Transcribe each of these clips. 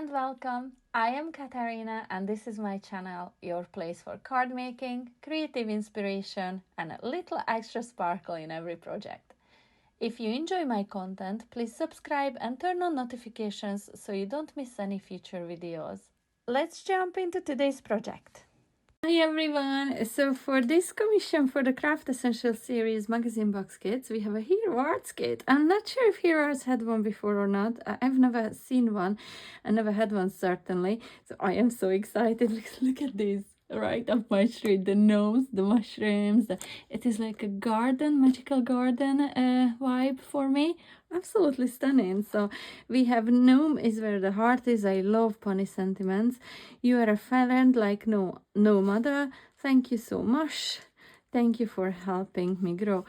and welcome. I am Katarina and this is my channel, your place for card making, creative inspiration and a little extra sparkle in every project. If you enjoy my content, please subscribe and turn on notifications so you don't miss any future videos. Let's jump into today's project. Hi everyone! So for this commission for the Craft Essential series magazine box kits, we have a Hero Arts kit. I'm not sure if Hero Arts had one before or not. I've never seen one. I never had one certainly. So I am so excited. Look at this right up my street. The gnomes, the mushrooms. It is like a garden, magical garden vibe for me. Absolutely stunning. So we have gnome is where the heart is. I love pony sentiments. You are a friend like no mother. Thank you so much. Thank you for helping me grow.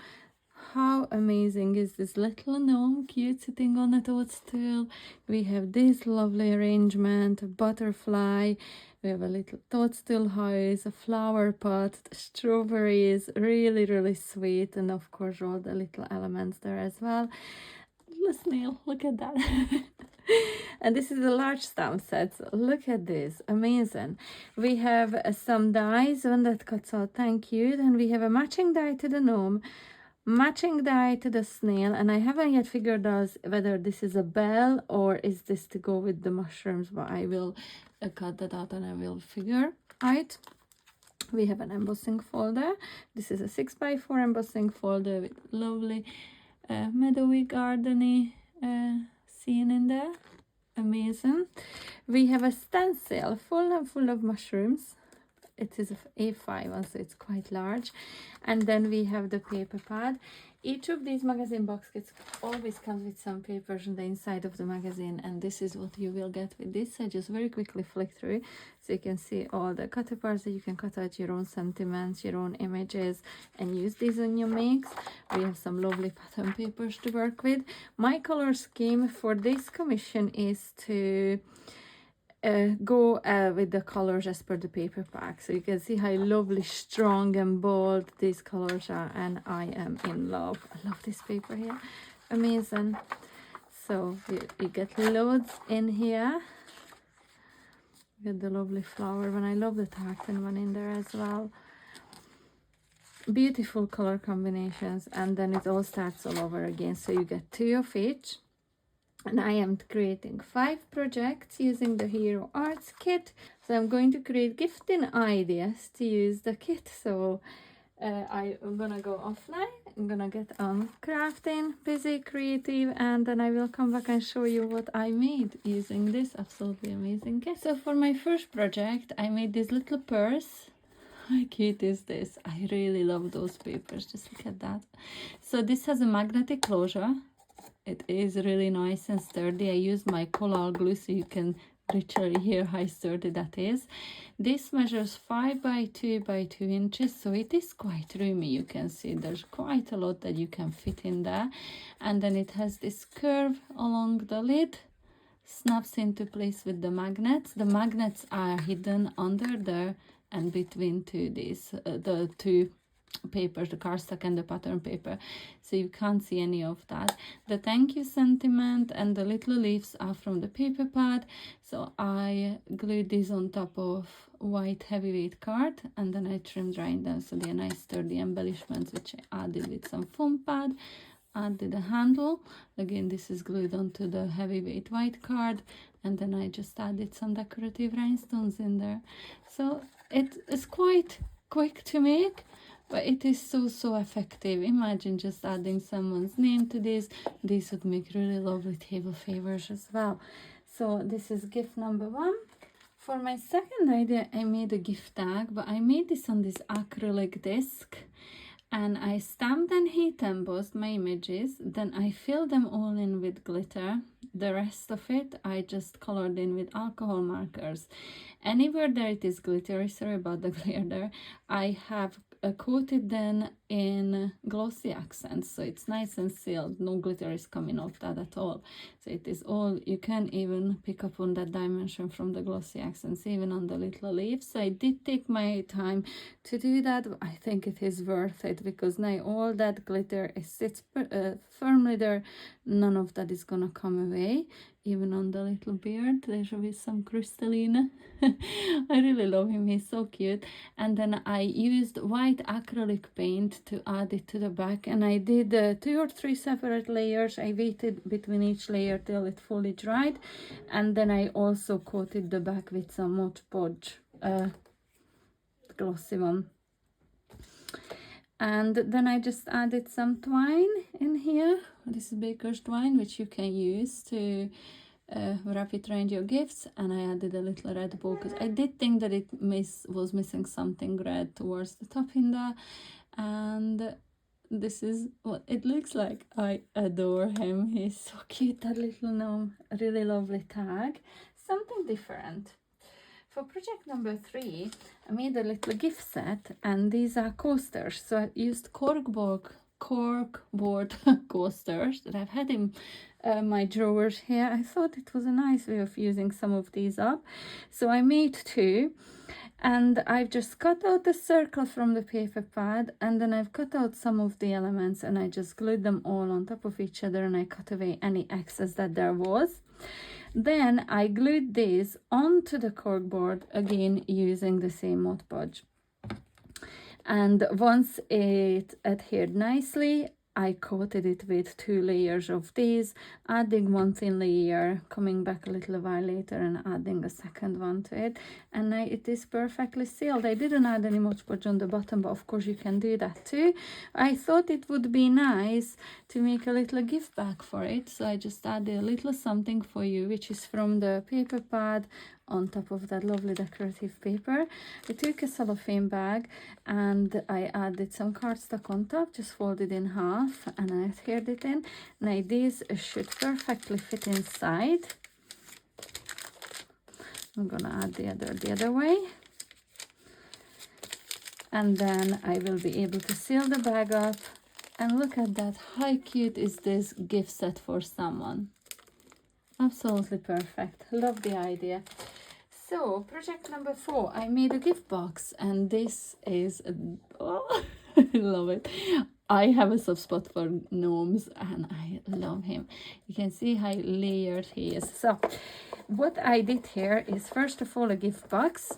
How amazing is this little gnome, cute, sitting on a toadstool. We have this lovely arrangement, a butterfly. We have a little toadstool house, a flower pot, strawberries, really sweet, and of course all the little elements there as well. Little snail, look at that. And this is a large stamp set. So look at this, amazing. We have some dies, one that cuts out, thank you. Then we have a matching die to the gnome, matching die to the snail, and I haven't yet figured out whether this is a bell or is this to go with the mushrooms, but I will cut that out and I will figure out. We have an embossing folder. This is a 6x4 embossing folder with lovely meadowy gardeny scene in there. Amazing. We have a stencil full of mushrooms. It is A5, so it's quite large. And then we have the paper pad. Each of these magazine box kits always comes with some papers on the inside of the magazine, and this is what you will get with this. I just very quickly flick through so you can see all the cutter parts that you can cut out your own sentiments, your own images, and use these on your makes. We have some lovely pattern papers to work with. My color scheme for this commission is to go with the colors as per the paper pack, so you can see how lovely, strong and bold these colors are, and I am in love. I love this paper here, amazing. So you get loads in here. You get the lovely flower one. I love the tartan one in there as well. Beautiful color combinations, and then it all starts all over again, so you get 2 of each. And I am creating 5 projects using the Hero Arts kit. So I'm going to create gifting ideas to use the kit. So I'm gonna go offline. I'm gonna get on crafting, busy, creative, and then I will come back and show you what I made using this absolutely amazing kit. So for my first project, I made this little purse. How cute is this? I really love those papers. Just look at that. So this has a magnetic closure. It is really nice and sturdy. I use my collal glue so you can literally hear how sturdy that is. This measures 5 by 2 by 2 inches, so it is quite roomy. You can see there's quite a lot that you can fit in there. And then it has this curve along the lid, snaps into place with the magnets. The magnets are hidden under there and between the two papers, the cardstock and the pattern paper, so you can't see any of that. The thank you sentiment and the little leaves are from the paper pad, so I glued these on top of white heavyweight card, and then I trimmed drying them so they're nice sturdy embellishments, which I added with some foam pad. Added a handle. Again, this is glued onto the heavyweight white card, and then I just added some decorative rhinestones in there. So it is quite quick to make, but it is so effective. Imagine just adding someone's name to this. This would make really lovely table favors as well. So this is gift number 1. For my second idea, I made a gift tag, but I made this on this acrylic disc, and I stamped and heat embossed my images. Then I filled them all in with glitter. The rest of it I just colored in with alcohol markers. Anywhere there it is glittery, sorry about the glare there, I have coated then in glossy accents, so it's nice and sealed. No glitter is coming off that at all. So it is all, you can even pick up on that dimension from the glossy accents, even on the little leaves. So I did take my time to do that. I think it is worth it, because now all that glitter sits firmly there. None of that is gonna come away. Even on the little beard, there should be some crystalline. I really love him, he's so cute. And then I used white acrylic paint to add it to the back, and I did 2 or 3 separate layers. I waited between each layer till it fully dried, and then I also coated the back with some Mod Podge glossy one. And then I just added some twine in here. This is baker's twine, which you can use to wrap it around your gifts. And I added a little red bow, because I did think that it was missing something red towards the top in there. And this is what it looks like. I adore him. He's so cute, that little gnome. A really lovely tag. Something different. For project number 3, I made a little gift set, and these are coasters. So I used corkboard coasters that I've had in my drawers here. I thought it was a nice way of using some of these up. So I made 2, and I've just cut out the circle from the paper pad, and then I've cut out some of the elements, and I just glued them all on top of each other, and I cut away any excess that there was. Then I glued this onto the corkboard, again using the same Mod Podge. And once it adhered nicely, I coated it with 2 layers of these, adding one thin layer, coming back a little while later and adding a second one to it, and now it is perfectly sealed. I didn't add any Mod Podge on the bottom, but of course you can do that too. I thought it would be nice to make a little gift bag for it, so I just added a little something for you, which is from the paper pad on top of that lovely decorative paper. I took a cellophane bag and I added some cardstock on top, just folded in half, and I adhered it in. Now this should perfectly fit inside. I'm gonna add the other way, and then I will be able to seal the bag up. And look at that, how cute is this gift set for someone? Absolutely perfect. Love the idea. So project number 4, I made a gift box, and this is oh, I love it. I have a soft spot for gnomes, and I love him. You can see how layered he is. So what I did here is, first of all, a gift box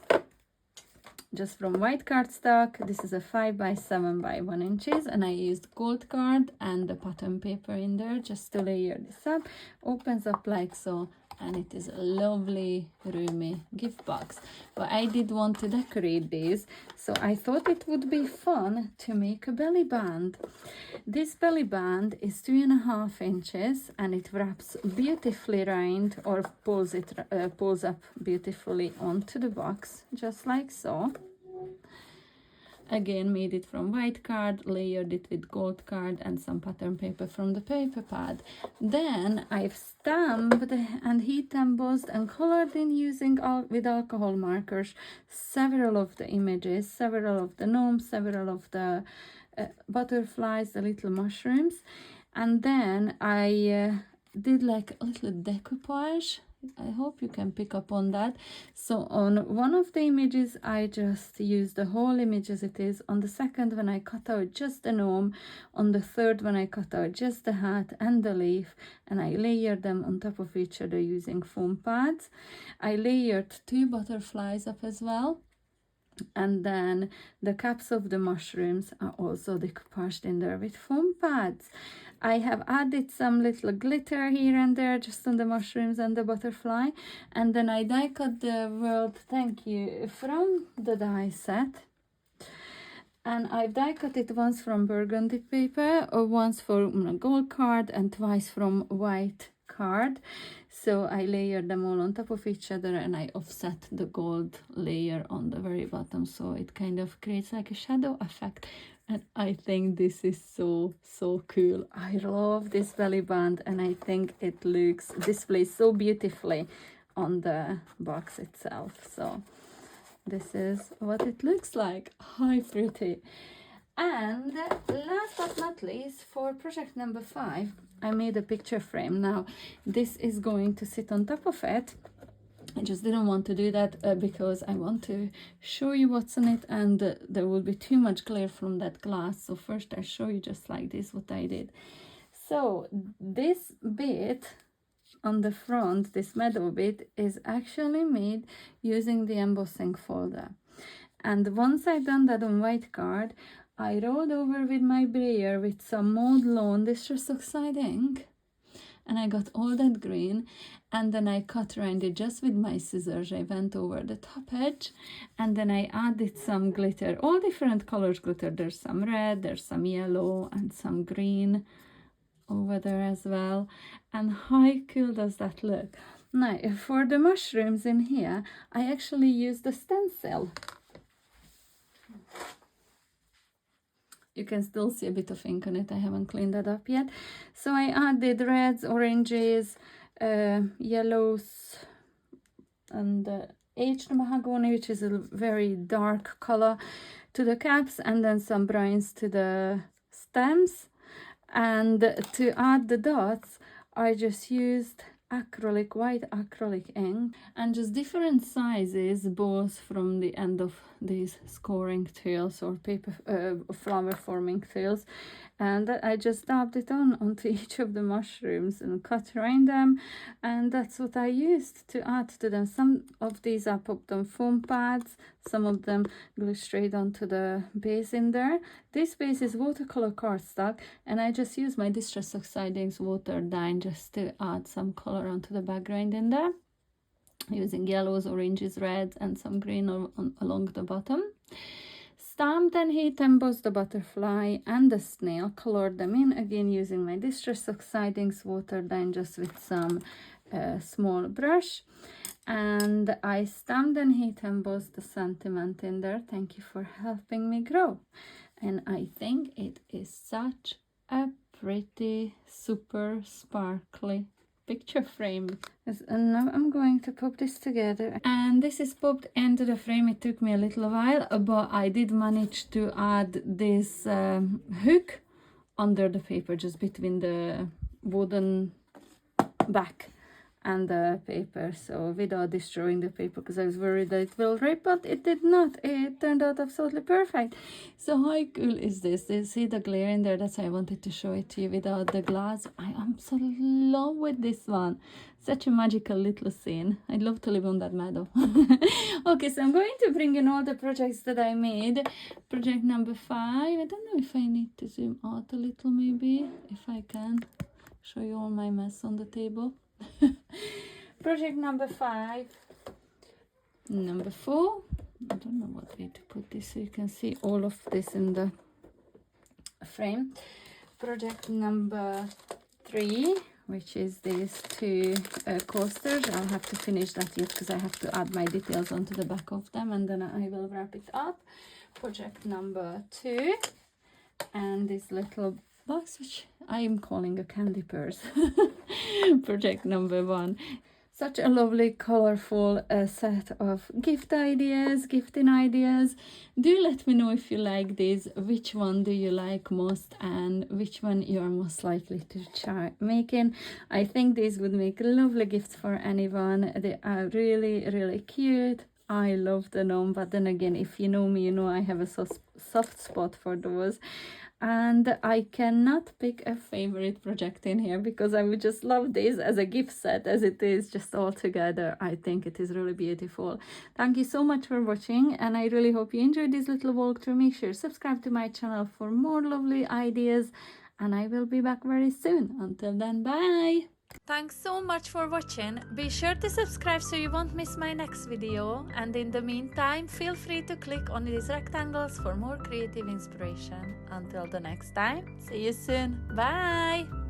just from white cardstock. This is a 5 by 7 by 1 inches, and I used gold card and the pattern paper in there just to layer this up. Opens up like so, and it is a lovely roomy gift box. But I did want to decorate these, so I thought it would be fun to make a belly band. This belly band is 2.5 inches, and it wraps beautifully around, or pulls up beautifully onto the box, just like so. Again, made it from white card, layered it with gold card and some pattern paper from the paper pad. Then I've stamped and heat embossed and colored in using with alcohol markers several of the images, several of the gnomes, several of the butterflies, the little mushrooms. And then I did like a little decoupage. I hope you can pick up on that. So on one of the images, I just used the whole image as it is. On the second one, I cut out just the gnome. On the third one, I cut out just the hat and the leaf, and I layered them on top of each other using foam pads. I layered 2 butterflies up as well. And then the caps of the mushrooms are also decoupaged in there with foam pads. I have added some little glitter here and there just on the mushrooms and the butterfly. And then I die cut the world thank you from the die set. And I've die cut it once from burgundy paper, or once from gold card, and twice from white card. So I layered them all on top of each other, and I offset the gold layer on the very bottom, so it kind of creates like a shadow effect. And I think this is so cool. I love this belly band, and I think it displays so beautifully on the box itself. So this is what it looks like. How pretty. And last but not least, for project number 5, I made a picture frame. Now this is going to sit on top of it. I just didn't want to do that because I want to show you what's in it, and there will be too much glare from that glass. So first I show you just like this what I did. So this bit on the front, this meadow bit, is actually made using the embossing folder. And once I've done that on white card, I wrote over with my brayer with some Maud Lawn Distress Oxide ink, and I got all that green, and then I cut around it just with my scissors. I went over the top edge, and then I added some glitter, all different colors glitter. There's some red, there's some yellow, and some green over there as well. And how cool does that look? Now for the mushrooms in here, I actually used the stencil. You can still see a bit of ink on it. I haven't cleaned that up yet. So I added reds, oranges, yellows, and aged mahogany, which is a very dark color, to the caps, and then some browns to the stems. And to add the dots, I just used acrylic, white acrylic ink, and just different sizes, both from the end of these scoring tails or paper flower forming tails, and I just dabbed it onto each of the mushrooms and cut around them, and that's what I used to add to them. Some of these I popped on foam pads, some of them glue straight onto the base in there. This base is watercolor cardstock, and I just used my Distress Oxide inks water dye just to add some color onto the background in there, using yellows, oranges, reds, and some green along the bottom. Stamped and heat embossed the butterfly and the snail, colored them in again using my Distress Oxide inks water dye just with some small brush. And I stamped and heat embossed the sentiment in there. Thank you for helping me grow. And I think it is such a pretty, super sparkly picture frame. And now I'm going to pop this together, and this is popped into the frame. It took me a little while, but I did manage to add this hook under the paper, just between the wooden back and the paper, so without destroying the paper, because I was worried that it will rip, but it did not. It turned out absolutely perfect. So how cool is this? You see the glare in there? That's why I wanted to show it to you without the glass. I absolutely love with this one. Such a magical little scene. I'd love to live on that meadow. Okay, so I'm going to bring in all the projects that I made. Project number 5. I don't know if I need to zoom out a little, maybe, if I can show you all my mess on the table. Project number 5, number 4. I don't know what way to put this so you can see all of this in the frame. Project number 3, which is these 2 coasters. I'll have to finish that yet because I have to add my details onto the back of them, and then I will wrap it up. Project number 2, and this little box, which I am calling a candy purse. Project number 1. Such a lovely, colorful set of gifting ideas. Do let me know if you like these, which one do you like most, and which one you are most likely to try making. I think these would make lovely gifts for anyone. They are really, really cute. I love the gnome, but then again, if you know me, you know I have a soft spot for those. And I cannot pick a favorite project in here because I would just love this as a gift set as it is just all together. I think it is really beautiful. Thank you so much for watching, and I really hope you enjoyed this little walkthrough. Make sure to subscribe to my channel for more lovely ideas, and I will be back very soon. Until then, bye! Thanks so much for watching. Be sure to subscribe so you won't miss my next video, and in the meantime feel free to click on these rectangles for more creative inspiration. Until the next time, see you soon. Bye!